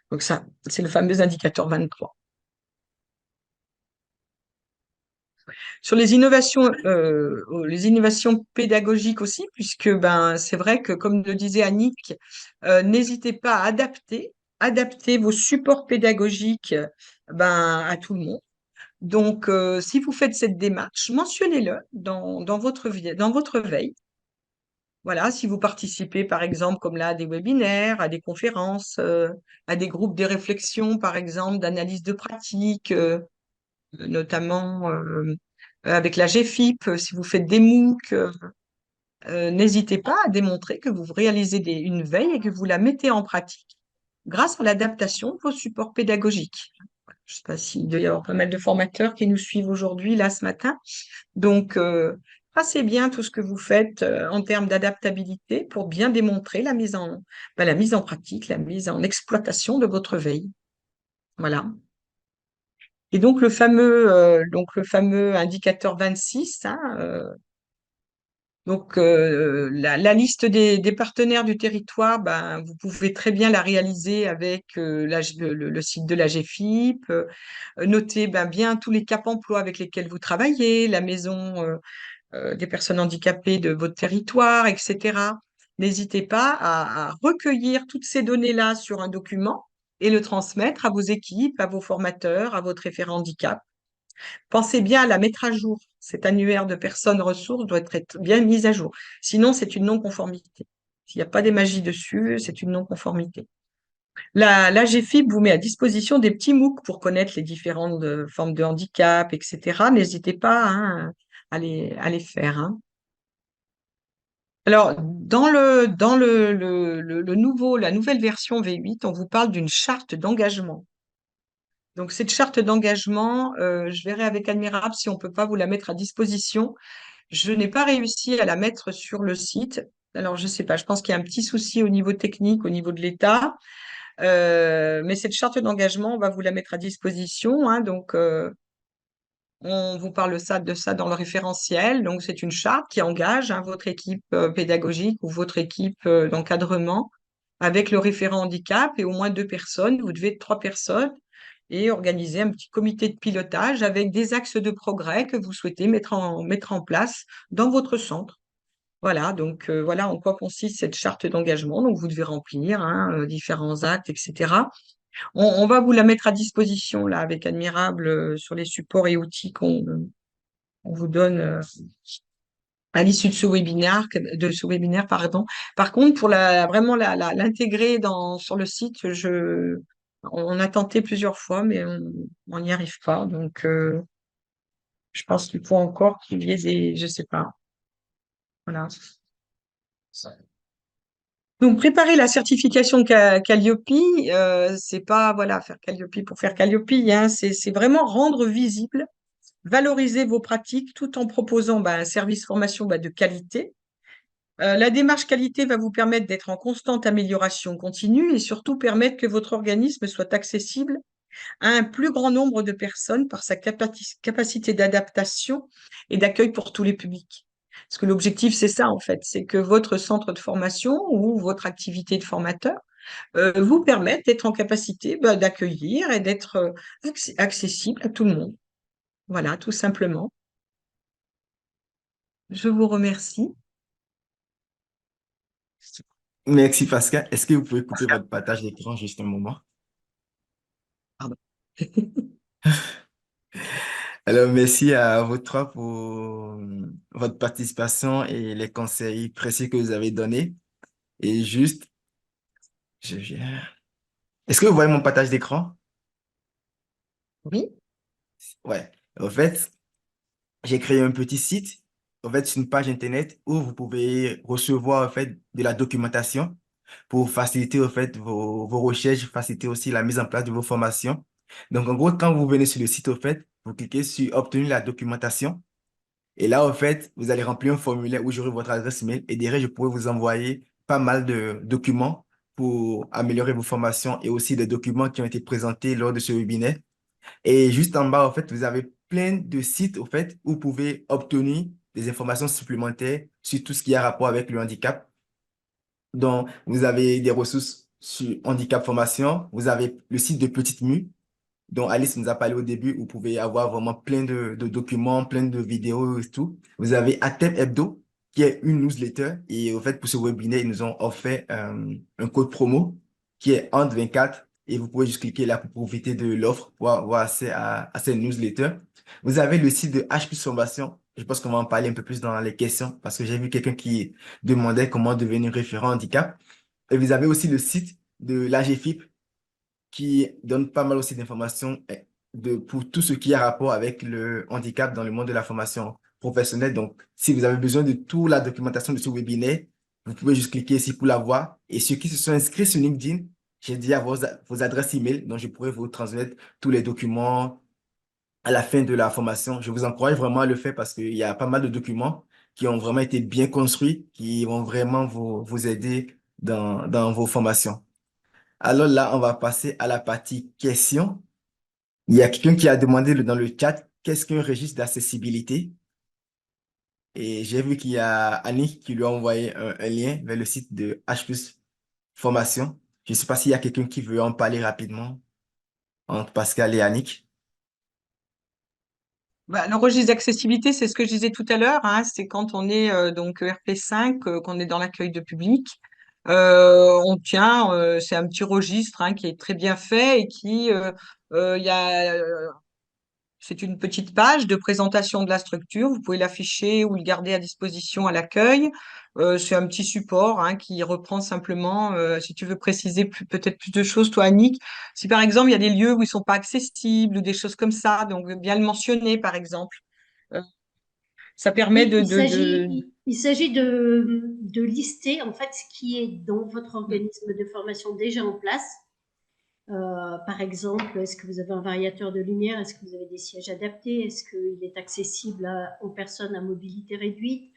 Donc ça, c'est le fameux indicateur 23. Sur les innovations pédagogiques aussi, puisque ben c'est vrai que comme le disait Annick, n'hésitez pas à adapter vos supports pédagogiques à tout le monde. Donc, si vous faites cette démarche, mentionnez-le dans votre veille. Voilà, si vous participez, par exemple, comme là, à des webinaires, à des conférences, à des groupes de réflexion, par exemple, d'analyse de pratique, notamment avec la GFIP, si vous faites des MOOC, n'hésitez pas à démontrer que vous réalisez une veille et que vous la mettez en pratique grâce à l'adaptation de vos supports pédagogiques. Je ne sais pas s'il doit y avoir pas mal de formateurs qui nous suivent aujourd'hui, là, ce matin. Donc, tracez bien tout ce que vous faites en termes d'adaptabilité pour bien démontrer la mise en pratique, la mise en exploitation de votre veille. Voilà. Et donc, le fameux indicateur 26, hein, donc, la liste des partenaires du territoire, vous pouvez très bien la réaliser avec le site de la GFIP, noter bien tous les cap emploi avec lesquels vous travaillez, la maison des personnes handicapées de votre territoire, etc. N'hésitez pas à recueillir toutes ces données-là sur un document et le transmettre à vos équipes, à vos formateurs, à votre référent handicap. Pensez bien à la mettre à jour. Cet annuaire de personnes ressources doit être bien mis à jour. Sinon, c'est une non-conformité. S'il n'y a pas des magies dessus, c'est une non-conformité. La GFIP vous met à disposition des petits MOOC pour connaître les différentes formes de handicap, etc. N'hésitez pas hein, à les faire. Hein. Alors, la nouvelle version V8, on vous parle d'une charte d'engagement. Donc, cette charte d'engagement, je verrai avec Admirable si on peut pas vous la mettre à disposition. Je n'ai pas réussi à la mettre sur le site. Alors, je sais pas, je pense qu'il y a un petit souci au niveau technique, au niveau de l'État. Mais cette charte d'engagement, on va vous la mettre à disposition. Hein, donc, on vous parle de ça dans le référentiel. Donc, c'est une charte qui engage hein, votre équipe pédagogique ou votre équipe d'encadrement avec le référent handicap et au moins 2 personnes. Vous devez être 3 personnes et organiser un petit comité de pilotage avec des axes de progrès que vous souhaitez mettre en place dans votre centre. Voilà, donc voilà en quoi consiste cette charte d'engagement. Donc, vous devez remplir hein, différents actes, etc. On va vous la mettre à disposition là avec Admirable sur les supports et outils qu'on vous donne à l'issue de ce webinaire, pardon. Par contre, pour vraiment l'intégrer sur le site, on a tenté plusieurs fois, mais on n'y arrive pas. Donc, je pense qu'il faut encore qu'il y ait je sais pas. Voilà. Donc, préparer la certification Calliope, c'est pas voilà faire Calliope pour faire Calliope, hein, c'est vraiment rendre visible, valoriser vos pratiques tout en proposant un service formation de qualité. La démarche qualité va vous permettre d'être en constante amélioration continue et surtout permettre que votre organisme soit accessible à un plus grand nombre de personnes par sa capacité d'adaptation et d'accueil pour tous les publics. Parce que l'objectif, c'est ça, en fait, c'est que votre centre de formation ou votre activité de formateur vous permette d'être en capacité d'accueillir et d'être accessible à tout le monde. Voilà, tout simplement. Je vous remercie. Merci Pascal. Est-ce que vous pouvez couper votre partage d'écran juste un moment? Pardon. Alors, merci à vous trois pour votre participation et les conseils précis que vous avez donnés. Et juste, je viens. Est-ce que vous voyez mon partage d'écran? Oui. Ouais. En fait, j'ai créé un petit site. En fait, c'est une page Internet où vous pouvez recevoir, en fait, de la documentation pour faciliter, en fait, vos recherches, faciliter aussi la mise en place de vos formations. Donc, en gros, quand vous venez sur le site, en fait, vous cliquez sur Obtenir la documentation. Et là, en fait, vous allez remplir un formulaire où j'aurai votre adresse email et derrière, je pourrai vous envoyer pas mal de documents pour améliorer vos formations et aussi des documents qui ont été présentés lors de ce webinaire. Et juste en bas, en fait, vous avez plein de sites, en fait, où vous pouvez obtenir des informations supplémentaires sur tout ce qui a rapport avec le handicap. Donc, vous avez des ressources sur handicap formation, vous avez le site de Petite Mue, dont Alice nous a parlé au début, vous pouvez avoir vraiment plein de documents, plein de vidéos et tout. Vous avez Atep Hebdo, qui est une newsletter. Et au fait, pour ce webinaire, ils nous ont offert un code promo qui est entre 24. Et vous pouvez juste cliquer là pour profiter de l'offre, pour avoir accès à cette newsletter. Vous avez le site de H plus Formation. Je pense qu'on va en parler un peu plus dans les questions parce que j'ai vu quelqu'un qui demandait comment devenir référent handicap. Et vous avez aussi le site de l'AGFIP qui donne pas mal aussi d'informations pour tout ce qui a rapport avec le handicap dans le monde de la formation professionnelle. Donc, si vous avez besoin de toute la documentation de ce webinaire, vous pouvez juste cliquer ici pour la voir. Et ceux qui se sont inscrits sur LinkedIn, j'ai dit à vos adresses email, donc je pourrais vous transmettre tous les documents à la fin de la formation. Je vous encourage vraiment à le faire parce qu'il y a pas mal de documents qui ont vraiment été bien construits, qui vont vraiment vous aider dans vos formations. Alors là, on va passer à la partie questions. Il y a quelqu'un qui a demandé dans le chat, qu'est-ce qu'un registre d'accessibilité? Et j'ai vu qu'il y a Annie qui lui a envoyé un lien vers le site de H plus Formation. Je ne sais pas s'il y a quelqu'un qui veut en parler rapidement entre Pascal et Annick. Le registre d'accessibilité, c'est ce que je disais tout à l'heure, hein, c'est quand on est donc RP5, qu'on est dans l'accueil de public. On tient, c'est un petit registre qui est très bien fait et il y a c'est une petite page de présentation de la structure. Vous pouvez l'afficher ou le garder à disposition à l'accueil. C'est un petit support qui reprend simplement, si tu veux préciser peut-être plus de choses, toi, Annick, si par exemple il y a des lieux où ils sont pas accessibles ou des choses comme ça, donc bien le mentionner, par exemple. Euh, Ça permet Oui, de... il s'agit de lister en fait ce qui est dans votre organisme de formation déjà en place. Par exemple, est-ce que vous avez un variateur de lumière? Est-ce que vous avez des sièges adaptés? Est-ce qu'il est accessible aux personnes à mobilité réduite?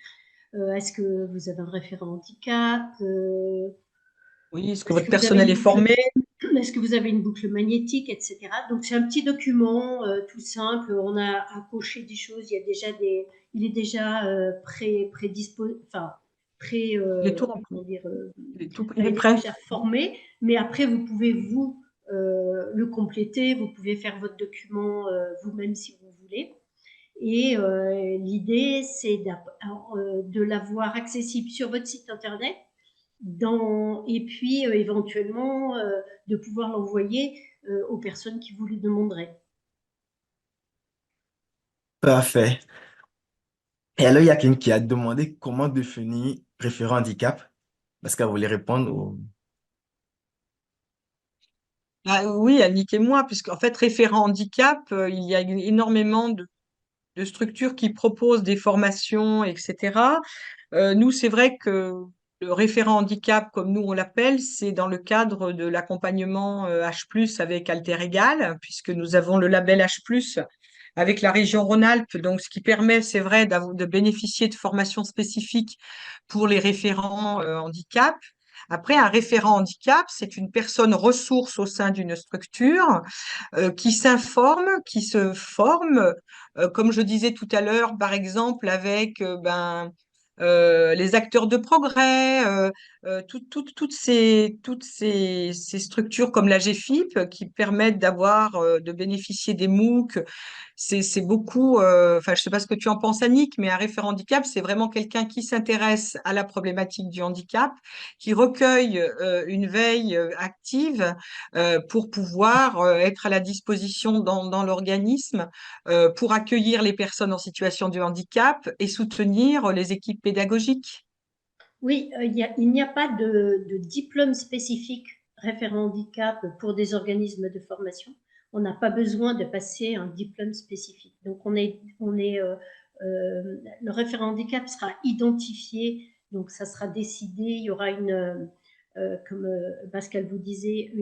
Est-ce que vous avez un référent handicap? Oui, est-ce que Est-ce votre que vous avez personnel une est boucle, formé? est-ce que vous avez une boucle magnétique, etc. Donc c'est un petit document tout simple. On a à cocher des choses. Il est déjà enfin pré, Il est tout comment rempli. dire, Il enfin, est il est prêt. déjà formé. Mais après vous pouvez le compléter. Vous pouvez faire votre document vous-même si vous voulez. Et l'idée, c'est de l'avoir accessible sur votre site internet et puis éventuellement de pouvoir l'envoyer aux personnes qui vous le demanderaient. Parfait. Et alors, il y a quelqu'un qui a demandé comment définir référent handicap parce qu'elle voulait répondre au... Ah, oui, Annick et moi, puisqu'en fait, référent handicap, il y a énormément de structures qui proposent des formations, etc. Nous, c'est vrai que le référent handicap, comme nous on l'appelle, c'est dans le cadre de l'accompagnement H+, avec Alter Égal, puisque nous avons le label H+, avec la région Rhône-Alpes, donc ce qui permet, c'est vrai, de bénéficier de formations spécifiques pour les référents handicap. Après, un référent handicap, c'est une personne ressource au sein d'une structure qui s'informe, qui se forme, comme je disais tout à l'heure, par exemple, avec les acteurs de progrès, toutes ces structures comme la GFIP qui permettent de bénéficier des MOOC. C'est beaucoup, enfin, je sais pas ce que tu en penses, Annick, mais un référent handicap, c'est vraiment quelqu'un qui s'intéresse à la problématique du handicap, qui recueille une veille active pour pouvoir être à la disposition dans l'organisme pour accueillir les personnes en situation de handicap et soutenir les équipes pédagogiques. Oui, il n'y a pas de diplôme spécifique référent handicap pour des organismes de formation. On n'a pas besoin de passer un diplôme spécifique. Donc, le référent handicap sera identifié, donc ça sera décidé. Il y aura comme Pascal vous disait,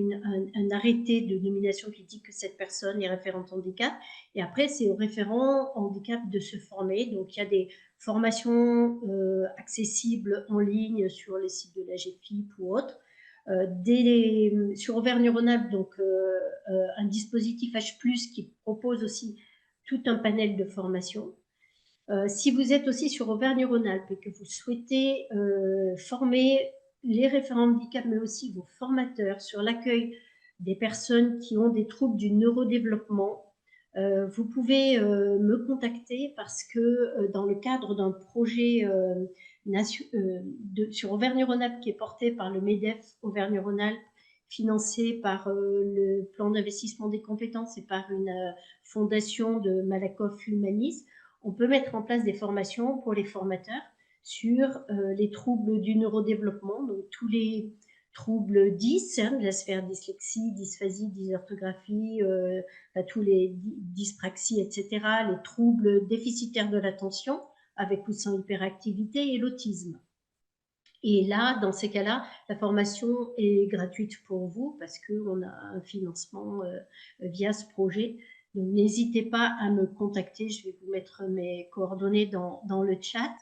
un arrêté de nomination qui dit que cette personne est référente handicap. Et après, c'est au référent handicap de se former. Donc, il y a des formations accessibles en ligne sur les sites de la GFIP ou autres. Sur Auvergne-Rhône-Alpes, donc un dispositif H+, qui propose aussi tout un panel de formations. Si vous êtes aussi sur Auvergne-Rhône-Alpes et que vous souhaitez former les référents handicap, mais aussi vos formateurs sur l'accueil des personnes qui ont des troubles du neurodéveloppement, vous pouvez me contacter parce que dans le cadre d'un projet sur Auvergne-Rhône-Alpes qui est porté par le MEDEF Auvergne-Rhône-Alpes, financé par le plan d'investissement des compétences et par une fondation de Malakoff Humanis, on peut mettre en place des formations pour les formateurs sur les troubles du neurodéveloppement, donc tous les troubles 10 de la sphère dyslexie, dysphasie, dysorthographie, tous les dyspraxies, etc., les troubles déficitaires de l'attention avec ou sans hyperactivité et l'autisme. Et là, dans ces cas-là, la formation est gratuite pour vous parce qu'on a un financement via ce projet. Donc, n'hésitez pas à me contacter. Je vais vous mettre mes coordonnées dans le chat.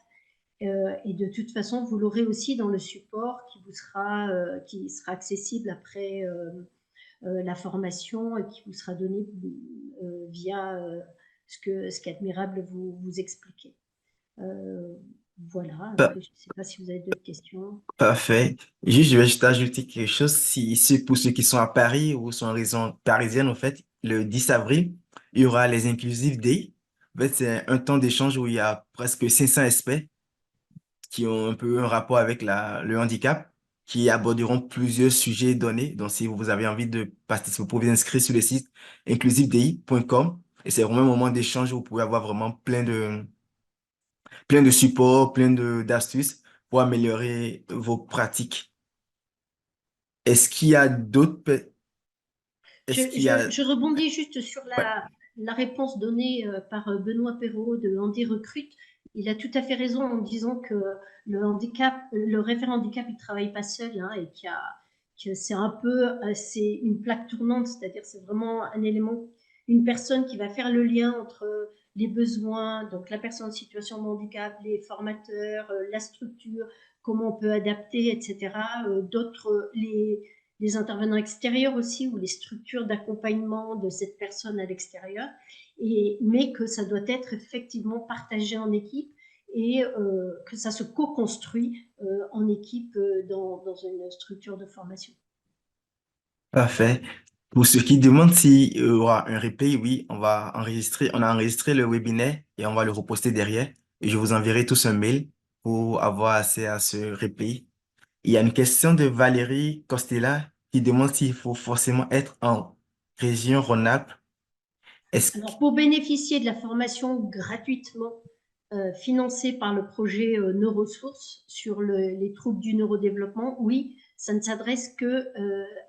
Et de toute façon, vous l'aurez aussi dans le support qui sera accessible après la formation et qui vous sera donné via ce qu'Admirable vous expliquait. Voilà, Pa- après, je ne sais pas si vous avez d'autres questions. Parfait. Juste, je vais juste ajouter quelque chose. Si pour ceux qui sont à Paris ou sont en région parisienne, en fait, le 10 avril, il y aura les Inclusive Day. En fait, c'est un temps d'échange où il y a presque 500 experts qui ont un peu un rapport avec le handicap, qui aborderont plusieurs sujets donnés. Donc, si vous avez envie de participer, vous pouvez vous inscrire sur le site inclusivedei.com. Et c'est vraiment un moment d'échange où vous pouvez avoir vraiment plein de supports, d'astuces pour améliorer vos pratiques. Est-ce qu'il y a Je, est-ce qu'il y a, je, je rebondis juste sur ouais, la réponse donnée par Benoît Perrault de Handy Recrute. Il a tout à fait raison en disant que le référent handicap, il ne travaille pas seul hein, et que c'est un peu c'est une plaque tournante, c'est-à-dire c'est vraiment un élément, une personne qui va faire le lien entre les besoins, donc la personne en situation de handicap, les formateurs, la structure, comment on peut adapter, etc. D'autres, les intervenants extérieurs aussi ou les structures d'accompagnement de cette personne à l'extérieur, mais que ça doit être effectivement partagé en équipe et que ça se co-construit en équipe dans une structure de formation. parfait. Pour ceux qui demandent s'il y aura un replay, oui, on a enregistré le webinaire et on va le reposter derrière. Et je vous enverrai tous un mail pour avoir accès à ce replay. Il y a une question de Valérie Costella qui demande s'il faut forcément être en région Rhône-Alpes. Est-ce que- Alors, pour bénéficier de la formation gratuitement financée par le projet Neurosources sur les troubles du neurodéveloppement, oui, ça ne s'adresse que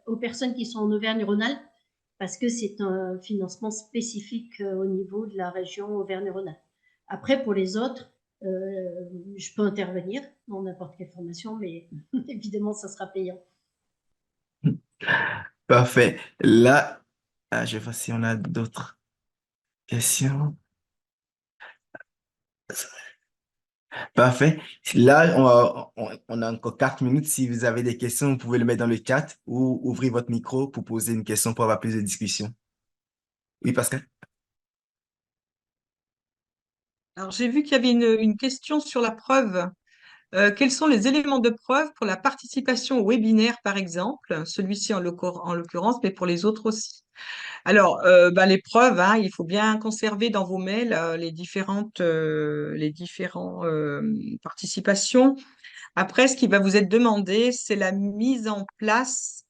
aux personnes qui sont en Auvergne-Rhône-Alpes parce que c'est un financement spécifique au niveau de la région Auvergne-Rhône-Alpes. Après, pour les autres, je peux intervenir dans n'importe quelle formation, mais évidemment, ça sera payant. Parfait. Là, je vais voir si on a d'autres questions. Parfait. Là, on a encore 4 minutes. Si vous avez des questions, vous pouvez le mettre dans le chat ou ouvrir votre micro pour poser une question pour avoir plus de discussion. Oui, Pascal? Alors, j'ai vu qu'il y avait une question sur la preuve Quels sont les éléments de preuve pour la participation au webinaire, par exemple, celui-ci en l'occurrence, mais pour les autres aussi? Alors, ben, les preuves, hein, il faut bien conserver dans vos mails les différents participations. Après, ce qui va vous être demandé, c'est la mise en place,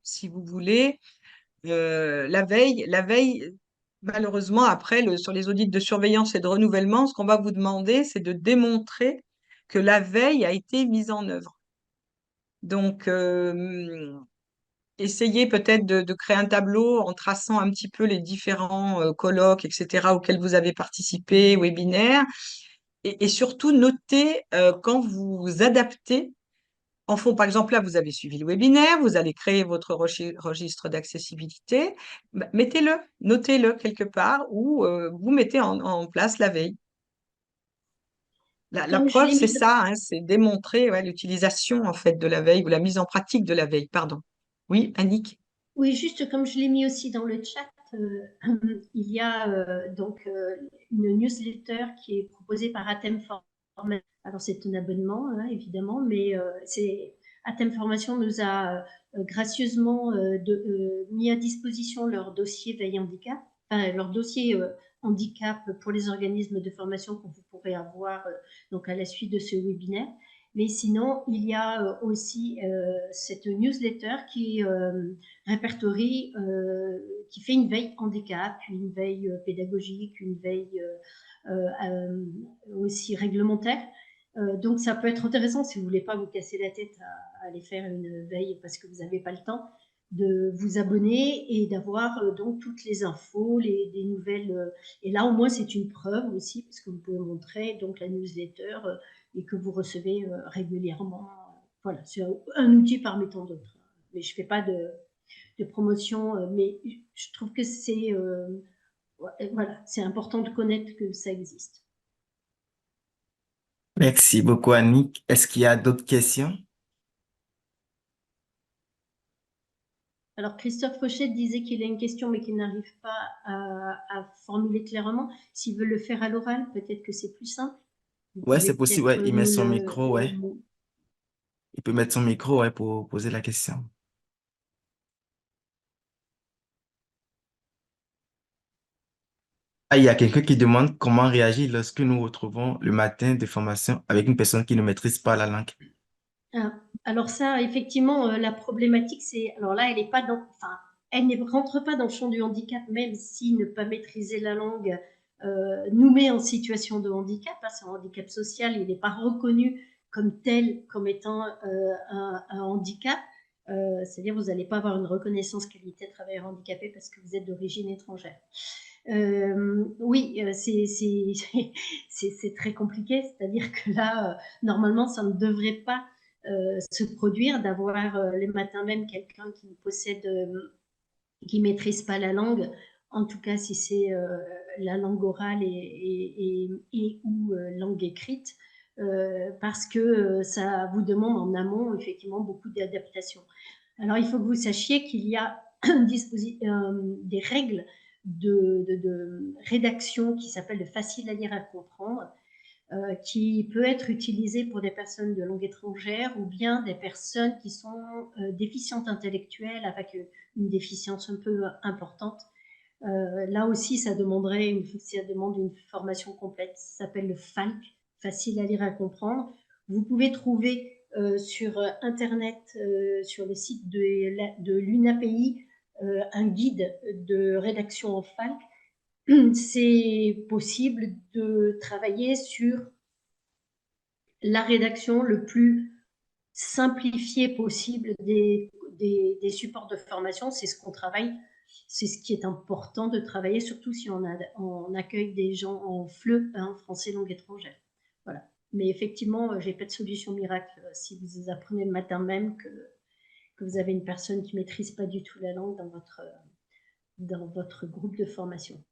si vous voulez, la veille. La veille, malheureusement, après, sur les audits de surveillance et de renouvellement, ce qu'on va vous demander, c'est de démontrer que la veille a été mise en œuvre. Donc, essayez peut-être de créer un tableau en traçant un petit peu les différents colloques, etc., auxquels vous avez participé, webinaires, et surtout notez quand vous vous adaptez. Par exemple, là, vous avez suivi le webinaire, vous allez créer votre registre d'accessibilité. Bah, mettez-le, notez-le quelque part ou vous mettez en place la veille. La Comme je preuve, l'ai c'est mis ça, hein, c'est démontrer ouais, l'utilisation en fait de la veille ou la mise en pratique de la veille, pardon. Oui, Annick? Oui, juste comme je l'ai mis aussi dans le chat, il y a une newsletter qui est proposée par Athème Formation. Alors c'est un abonnement, hein, évidemment, mais Athème Formation nous a gracieusement mis à disposition leur dossier veille handicap, enfin, leur dossier handicap pour les organismes de formation que vous pourrez avoir donc à la suite de ce webinaire. Mais sinon, il y a aussi cette newsletter qui répertorie, qui fait une veille handicap, une veille pédagogique, une veille aussi réglementaire. Donc, ça peut être intéressant si vous ne voulez pas vous casser la tête à aller faire une veille parce que vous n'avez pas le temps de vous abonner et d'avoir donc toutes les infos, des nouvelles. Et là, au moins, c'est une preuve aussi parce que vous pouvez montrer donc la newsletter et que vous recevez régulièrement. Voilà, c'est un outil parmi tant d'autres. Mais je ne fais pas de promotion, mais je trouve que c'est voilà, c'est important de connaître que ça existe. Merci beaucoup, Annick. Est-ce qu'il y a d'autres questions? Alors, Christophe Rochette disait qu'il a une question, mais qu'il n'arrive pas à formuler clairement. S'il veut le faire à l'oral, peut-être que c'est plus simple. Vous Ouais, pouvez c'est possible, ouais. peut-être Il met nous son micro, ouais. le- Il peut mettre son micro, ouais, pour poser la question. Ah, il y a quelqu'un qui demande comment réagir lorsque nous retrouvons le matin de formation avec une personne qui ne maîtrise pas la langue. Ah, alors ça, effectivement, la problématique, c'est, alors là, elle n'est pas dans, enfin, elle ne rentre pas dans le champ du handicap, même si ne pas maîtriser la langue nous met en situation de handicap. Hein, c'est un handicap social, il n'est pas reconnu comme tel, comme étant un handicap. C'est-à-dire, vous n'allez pas avoir une reconnaissance qualité travailleur handicapé parce que vous êtes d'origine étrangère. Oui, c'est très compliqué. C'est-à-dire que là, normalement, ça ne devrait pas se produire, d'avoir le matin même quelqu'un qui possède, qui maîtrise pas la langue, en tout cas si c'est la langue orale et ou langue écrite, parce que ça vous demande en amont effectivement beaucoup d'adaptation. Alors il faut que vous sachiez qu'il y a des règles de rédaction qui s'appellent de facile à lire à comprendre, qui peut être utilisé pour des personnes de langue étrangère ou bien des personnes qui sont déficientes intellectuelles avec une déficience un peu importante. Là aussi, ça demande une formation complète. Ça s'appelle le FALC, facile à lire et à comprendre. Vous pouvez trouver sur Internet, sur le site de l'UNAPI, un guide de rédaction en FALC. C'est possible de travailler sur la rédaction le plus simplifiée possible des supports de formation. C'est ce qu'on travaille, c'est ce qui est important de travailler, surtout si on accueille des gens en FLE, hein, français langue étrangère. Voilà. Mais effectivement, j'ai pas de solution miracle si vous apprenez le matin même que vous avez une personne qui maîtrise pas du tout la langue dans votre groupe de formation.